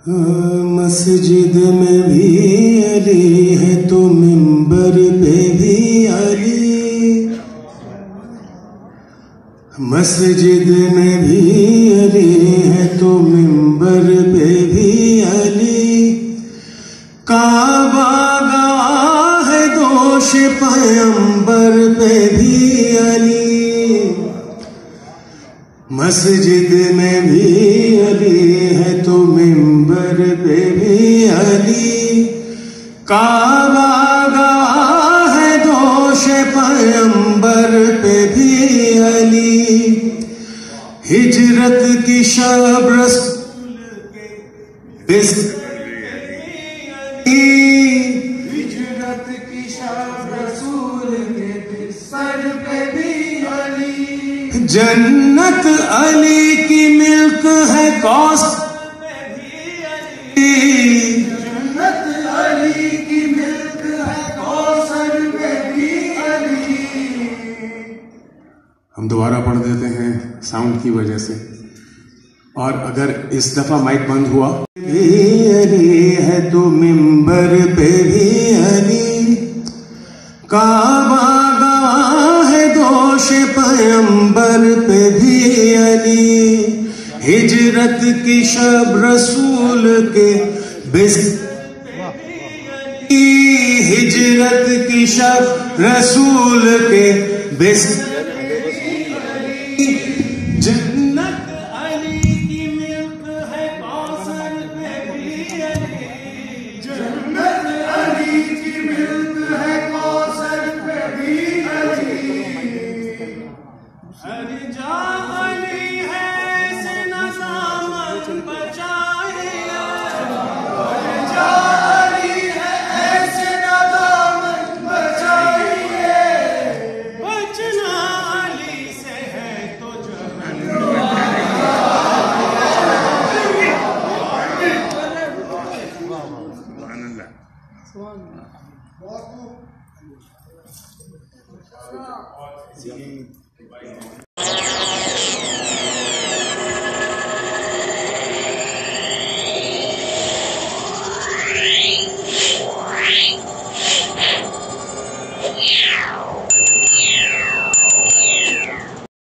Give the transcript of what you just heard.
मस्जिद में भी अली है तो मिंबर पे भी अली, मस्जिद में भी अली है तो मिंबर पे भी अली। काबा गवाह है दोष पैगंबर पे भी अली, मस्जिद में भी अली है तो मिंबर पे भी अली। काबा गवाह है दोष पैगंबर पे भी अली। हिजरत की शब रसूल के हिजरत की शब रसूल के सर पे भी अली। जन्नत अली की मिल्क है कौसर पे भी अली, जन्नत अली की मिल्क है कौसर पे भी अली। हम दोबारा पढ़ देते हैं साउंड की वजह से, और अगर इस दफा माइक बंद हुआ। अली है तो मिंबर पे भी अली, काबा गवाह है दोष पैगंबर पे भी अली। हिजरत की शब रसूल के हिजरत की शब रसूल के जन्नत अली की मिल्क है कौसर पे भी अली, जन्नत अली की मिल्क है कौसर पे भी अली। हर जा अली है से नज़ामत बचाइए, हर जा अली है ऐसे नज़ामत बचाइए। बचना अली से है तो जहन्नम।